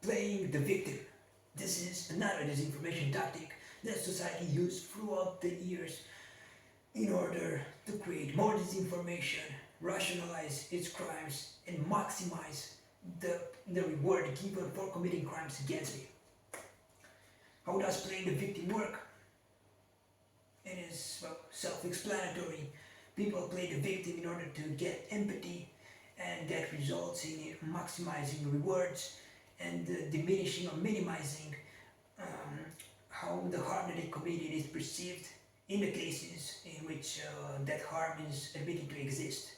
playing the victim. This is another disinformation tactic that society used throughout the years in order to create more disinformation, rationalize its crimes, and maximize the reward given for committing crimes against me. How does playing the victim work? It is self-explanatory. People play the victim in order to get empathy, and that results in maximizing rewards and diminishing or minimizing how the harm that they committed is perceived in the cases in which that harm is admitted to exist.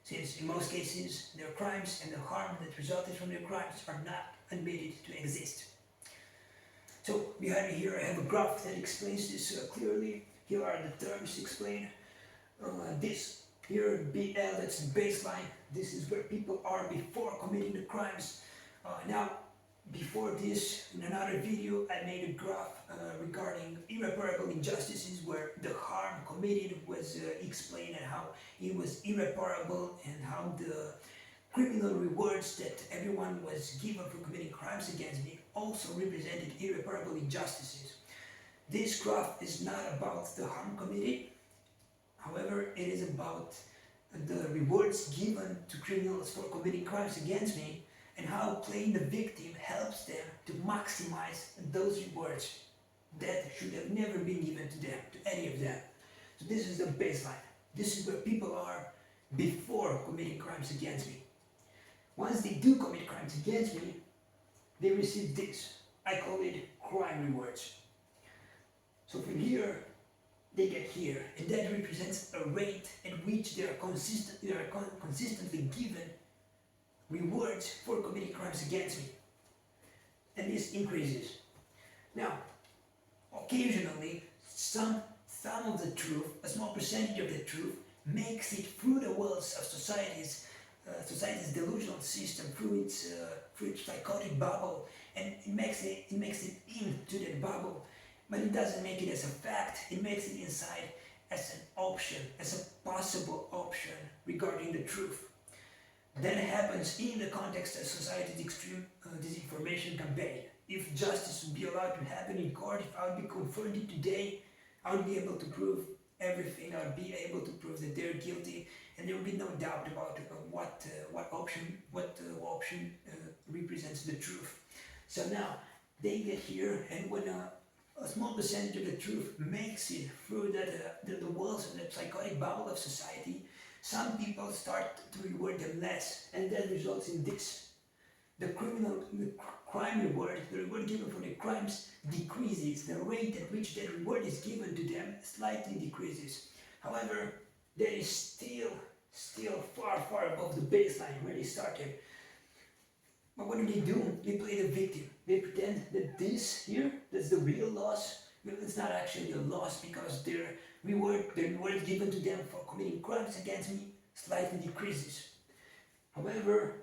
Since in most cases their crimes and the harm that resulted from their crimes are not admitted to exist. So behind me here I have a graph that explains this clearly. Here are the terms explained. This here, BL, that's the baseline. This is where people are before committing the crimes. Now, before this, in another video, I made a graph regarding irreparable injustices where the harm committed was explained and how it was irreparable and how the criminal rewards that everyone was given for committing crimes against me also represented irreparable injustices. This graph is not about the harm committed, however, it is about the rewards given to criminals for committing crimes against me and how playing the victim helps them to maximize those rewards that should have never been given to them, to any of them. So this is the baseline. This is where people are before committing crimes against me. Once they do commit crimes against me, they receive this. I call it crime rewards. So from here, they get here, and that represents a rate at which they are consistently given rewards for committing crimes against me. And this increases. Now, occasionally, some of the truth, a small percentage of the truth, makes it through the walls of society's delusional system, through its psychotic bubble, and it makes it into that bubble. But it doesn't make it as a fact, it makes it inside as an option, as a possible option regarding the truth. That happens in the context of society's extreme disinformation campaign. If justice would be allowed to happen in court, if I would be confronted today, I would be able to prove everything, I would be able to prove that they're guilty, and there would be no doubt about what option represents the truth. So now, they get here, and when a small percentage of the truth makes it through the walls of the psychotic bubble of society, some people start to reward them less, and that results in this. The crime reward, the reward given for the crimes decreases. The rate at which that reward is given to them slightly decreases. However, that is still far above the baseline where they started. But what do? They play the victim. They pretend that this here, that's the real loss. Well, it's not actually a loss because the reward given to them for committing crimes against me slightly decreases. However,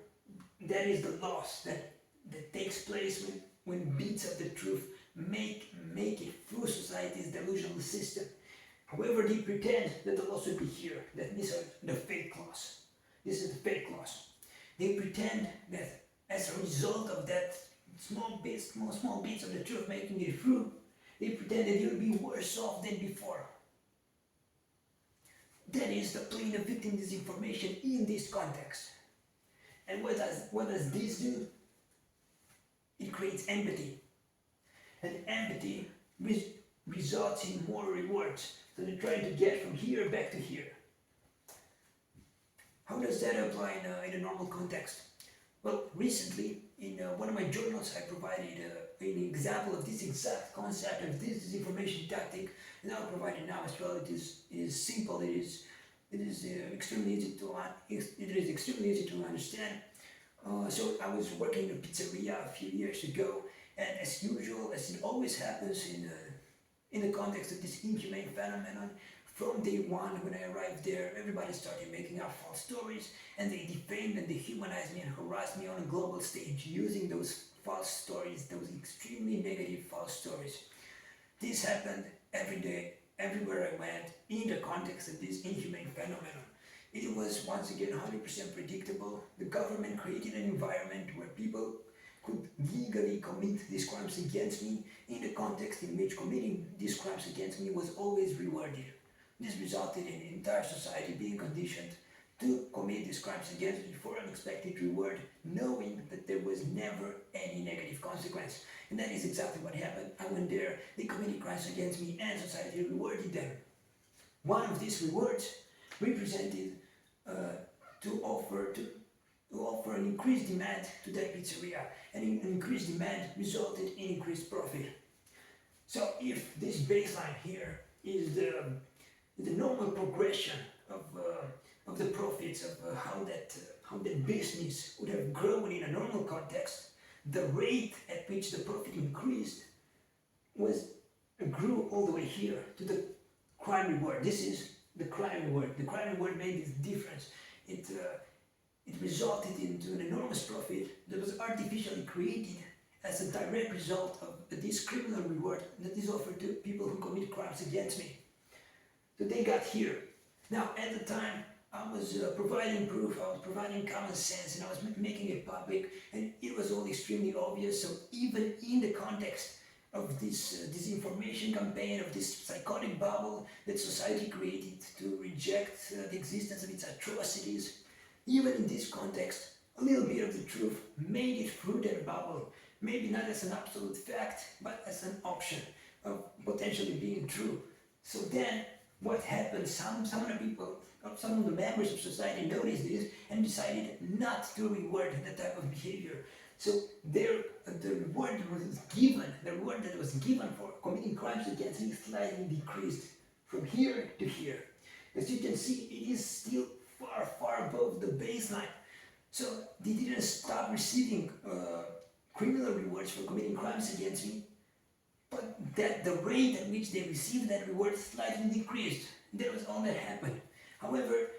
that is the loss that takes place when bits of the truth make it through society's delusional system. However, they pretend that the loss would be here, that these are the fake loss. This is the fake loss. They pretend that as a result of that small bits of the truth making it through, they pretend that you'll be worse off than before. That is the playing the victim disinformation in this context. And what does this do? It creates empathy. And empathy results in more rewards. So they're trying to get from here back to here. How does that apply in a normal context? Well, recently, in one of my journals, I provided an example of this exact concept of this disinformation tactic, and I'll provide it now as well. It is simple. It is extremely easy to understand. So I was working in a pizzeria a few years ago, and as usual, as it always happens in the context of this inhumane phenomenon, from day one, when I arrived there, everybody started making up false stories, and they defamed and dehumanized me and harassed me on a global stage using those false stories, those extremely negative false stories. This happened every day, everywhere I went, in the context of this inhumane phenomenon. It was once again 100% predictable. The government created an environment where people could legally commit these crimes against me in the context in which committing these crimes against me was always rewarded. This resulted in the entire society being conditioned to commit these crimes against me for an expected reward, knowing that there was never any negative consequence. And that is exactly what happened. I went there, they committed crimes against me, and society rewarded them. One of these rewards represented to offer an increased demand to that pizzeria, and an increased demand resulted in increased profit. So if this baseline here is the normal progression of the profits of how that business would have grown in a normal context, the rate at which the profit increased grew all the way here to the crime reward. This is the crime reward. The crime reward made this difference. It resulted into an enormous profit that was artificially created as a direct result of this criminal reward that is offered to people who commit crimes against me. So they got here. Now, at the time, I was providing proof, I was providing common sense, and I was making it public, and it was all extremely obvious. So even in the context of this disinformation campaign, of this psychotic bubble that society created to reject the existence of its atrocities, even in this context, a little bit of the truth made it through that bubble, maybe not as an absolute fact, but as an option of potentially being true. So then, what happened? Some of the people, some of the members of society noticed this and decided not to reward that type of behavior. So the reward that was given for committing crimes against me slightly decreased from here to here. As you can see, it is still far, far above the baseline. So they didn't stop receiving criminal rewards for committing crimes against me, but that the rate at which they received that reward slightly decreased. That was all that happened. However,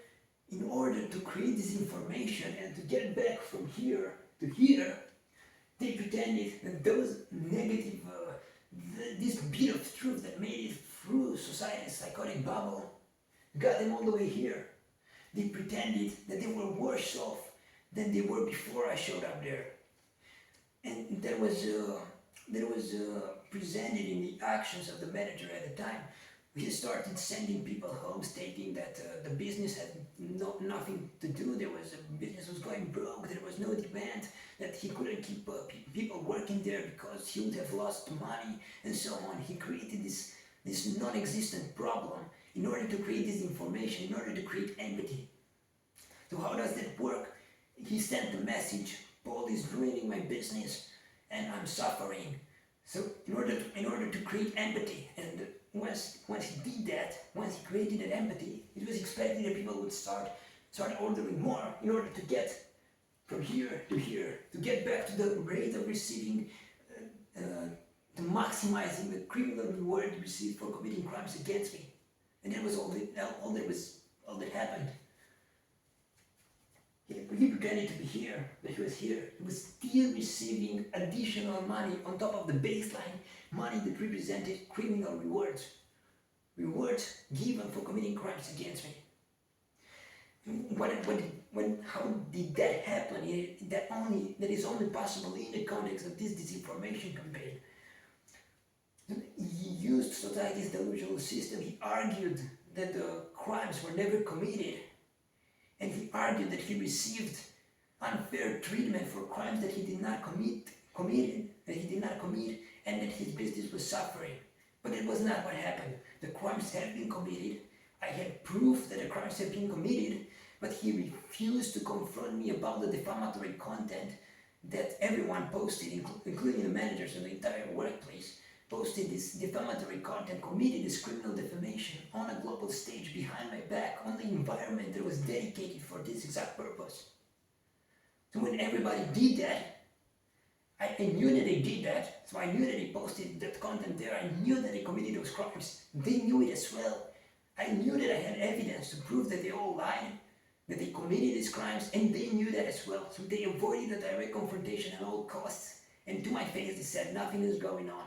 in order to create this information and to get back from here to here, they pretended that those negative, this bit of truth that made it through society's psychotic bubble, got them all the way here. They pretended that they were worse off than they were before I showed up there. And that was presented in the actions of the manager at the time. He started sending people home stating that the business had nothing to do, business was going broke, there was no demand, that he couldn't keep people working there because he would have lost money, and so on. He created this non-existent problem in order to create this information, in order to create empathy. So how does that work? He sent the message, Paul is ruining my business and I'm suffering. So in order to create empathy, and once he did that, once he created that empathy, it was expected that people would start ordering more in order to get from here to here, to get back to the rate of receiving, to maximizing the criminal reward received for committing crimes against me. And that was all that happened. He pretended to be here, but he was here. He was still receiving additional money on top of the baseline money that represented criminal rewards. Rewards given for committing crimes against me. How did that happen? That is only possible in the context of this disinformation campaign. He used society's delusional system. He argued that the crimes were never committed, and he argued that he received unfair treatment for crimes that he did not commit, and that his business was suffering. But it was not what happened. The crimes have been committed. I had proof that the crimes have been committed, but he refused to confront me about the defamatory content that everyone posted, including the managers of the entire workplace, posted this defamatory content, committed this criminal defamation on a global stage behind my back, on the environment that was dedicated for this exact purpose. So when everybody did that, I knew that they did that, so I knew that they posted that content there, I knew that they committed those crimes. They knew it as well. I knew that I had evidence to prove that they all lied, that they committed these crimes, and they knew that as well. So they avoided a direct confrontation at all costs, and to my face they said nothing is going on.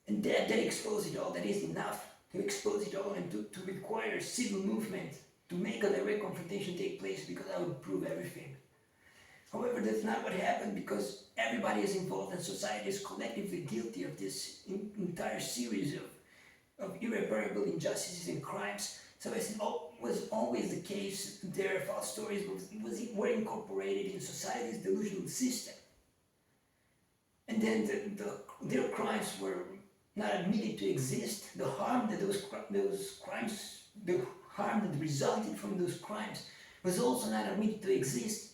And that exposed it all. That is enough to expose it all and to require civil movement to make a direct confrontation take place, because I would prove everything. However, that's not what happened, because everybody is involved and society is collectively guilty of this entire series of irreparable injustices and crimes. So as it was always the case, their false stories were incorporated in society's delusional system. And then their crimes were not admitted to exist. The harm that those crimes, the harm that resulted from those crimes was also not admitted to exist.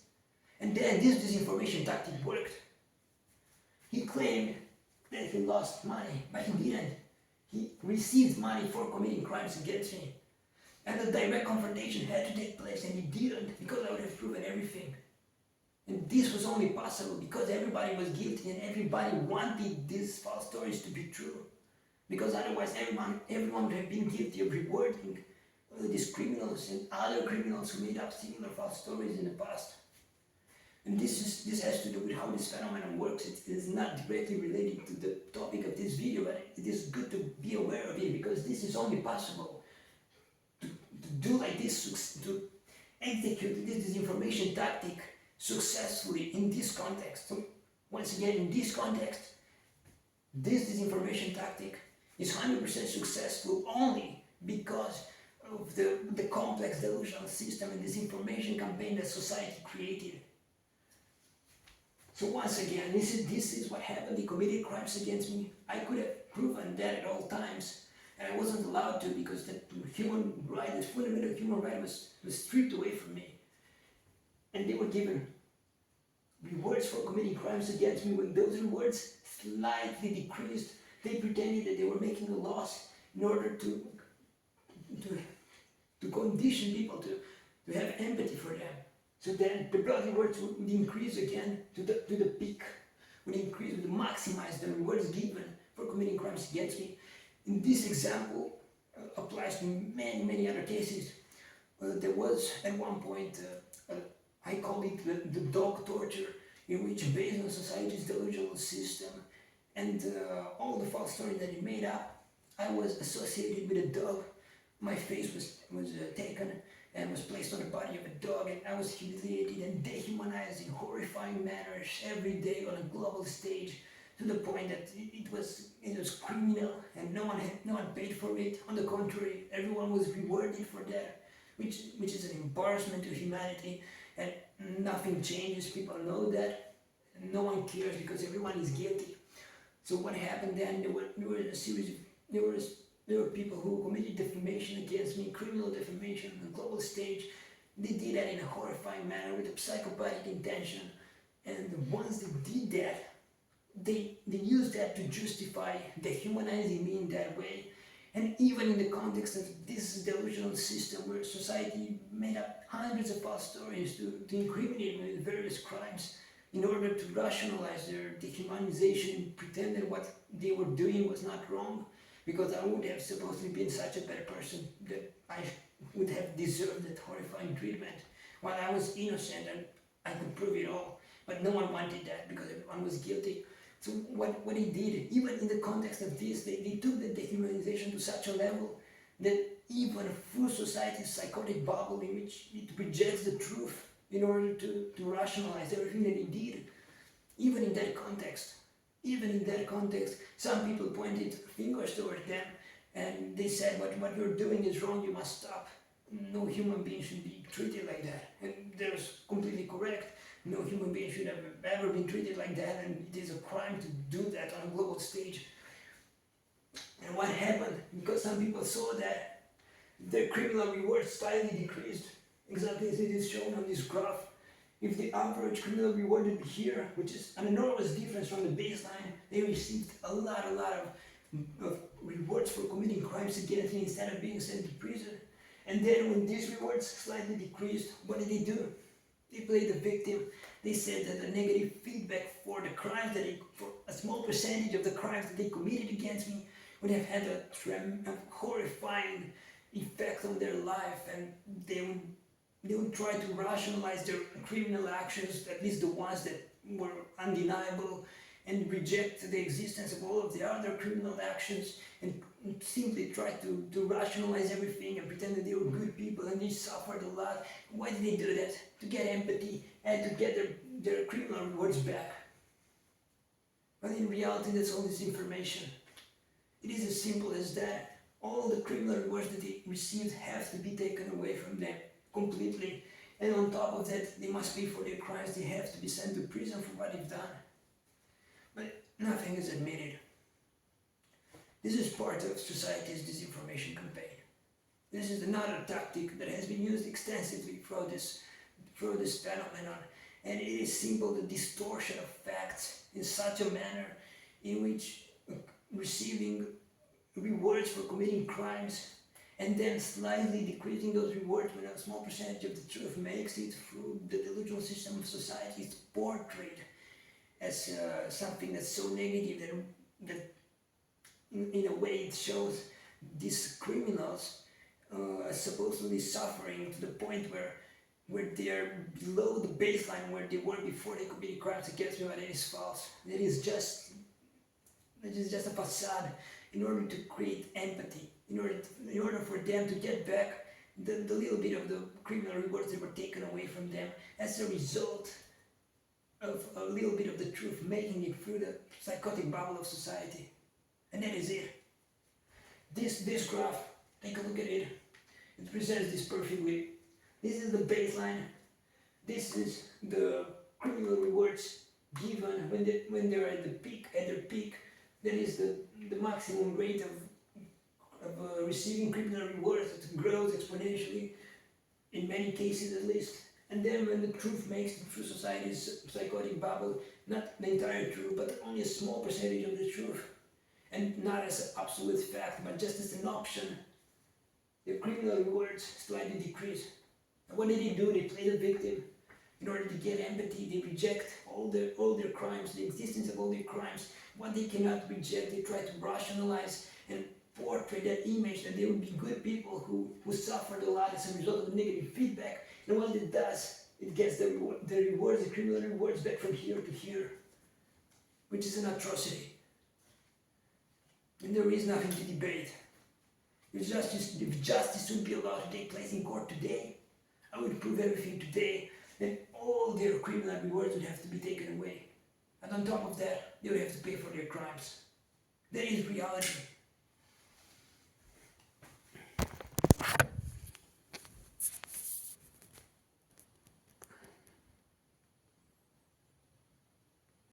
And then this disinformation tactic worked. He claimed that he lost money, but he didn't. He received money for committing crimes against me. And a direct confrontation had to take place, and he didn't, because I would have proven everything. And this was only possible because everybody was guilty and everybody wanted these false stories to be true. Because otherwise everyone would have been guilty of rewarding these criminals and other criminals who made up similar false stories in the past. And this has to do with how this phenomenon works. It is not directly related to the topic of this video, but it is good to be aware of it, because this is only possible to do like this, to execute this disinformation tactic successfully in this context. So once again, in this context, this disinformation tactic is 100% successful only because of the complex delusional system and disinformation campaign that society created. So once again, this is what happened. They committed crimes against me. I could have proven that at all times, and I wasn't allowed to, because the human right, the fundamental human right was stripped away from me. And they were given rewards for committing crimes against me. When those rewards slightly decreased, they pretended that they were making a loss in order to condition people to have empathy for them. So then the blood rewards would increase again to the peak, would maximize the rewards given for committing crimes against me. In this example applies to many other cases. There was at one point, I call it the dog torture, in which, based on society's delusional system and all the false stories that it made up, I was associated with a dog. My face was taken and was placed on the body of a dog, and I was humiliated and dehumanized in horrifying manners every day on a global stage, to the point that it was criminal, and no one paid for it. On the contrary, everyone was rewarded for that, which is an embarrassment to humanity, and nothing changes. People know that, and no one cares because everyone is guilty. So what happened then? There were people who committed defamation against me, criminal defamation on a global stage. They did that in a horrifying manner with a psychopathic intention. And once they did that, they used that to justify dehumanizing me in that way. And even in the context of this delusional system where society made up hundreds of false stories to incriminate me with various crimes in order to rationalize their dehumanization and pretend that what they were doing was not wrong, because I would have supposedly been such a better person that I would have deserved that horrifying treatment, while I was innocent and I could prove it all. But no one wanted that because everyone was guilty. So what he did, even in the context of this, they took the dehumanization to such a level that even through society's psychotic bubble in which it rejects the truth in order to rationalize everything that he did, even in that context, some people pointed fingers towards them and they said, what you're doing is wrong, you must stop. No human being should be treated like that. And that was completely correct. No human being should have ever been treated like that, and it is a crime to do that on a global stage. And what happened? Because some people saw that, their criminal rewards slightly decreased, exactly as it is shown on this graph. If the average criminal reward would be here, which is an enormous difference from the baseline, they received a lot of rewards for committing crimes against me instead of being sent to prison. And then when these rewards slightly decreased, what did they do? They played the victim. They said that the negative feedback for the crimes for a small percentage of the crimes that they committed against me would have had a horrifying effect on their life, and they would try to rationalize their criminal actions, at least the ones that were undeniable, and reject the existence of all of the other criminal actions and simply try to rationalize everything and pretend that they were good people and they suffered a lot. Why did they do that? To get empathy and to get their criminal rewards back. But in reality, that's all disinformation. It is as simple as that. All the criminal rewards that they received have to be taken away from them completely. And on top of that, they must pay for their crimes. They have to be sent to prison for what they've done. But nothing is admitted. This is part of society's disinformation campaign. This is another tactic that has been used extensively through this phenomenon. And it is simple the distortion of facts in such a manner in which receiving rewards for committing crimes and then slightly decreasing those rewards when a small percentage of the truth makes it through the delusional system of society is portrayed as something that's so negative that in a way it shows these criminals as supposedly suffering to the point where they're below the baseline where they were before they committed crimes against me, but it is false. It is just a facade in order to create empathy, in order for them to get back the little bit of the criminal rewards that were taken away from them as a result of a little bit of the truth making it through the psychotic bubble of society. And that is it. This graph, take a look at it. It presents this perfectly. This is the baseline. This is the criminal rewards given when they're at their peak. That is the maximum rate of receiving criminal rewards that grows exponentially, in many cases at least. And then when the truth makes it through society's psychotic bubble, not the entire truth, but only a small percentage of the truth, and not as an absolute fact, but just as an option, the criminal rewards slightly decrease. And what do? They play the victim. In order to get empathy, they reject all their crimes, the existence of all their crimes. What they cannot reject, they try to rationalize and portray that image that they would be good people who suffered a lot as a result of negative feedback. And what it does, it gets the rewards, the criminal rewards back from here to here, which is an atrocity. And there is nothing to debate. If justice would be allowed to take place in court today, I would prove everything today, then all their criminal rewards would have to be taken away. And on top of that, they would have to pay for their crimes. That is reality.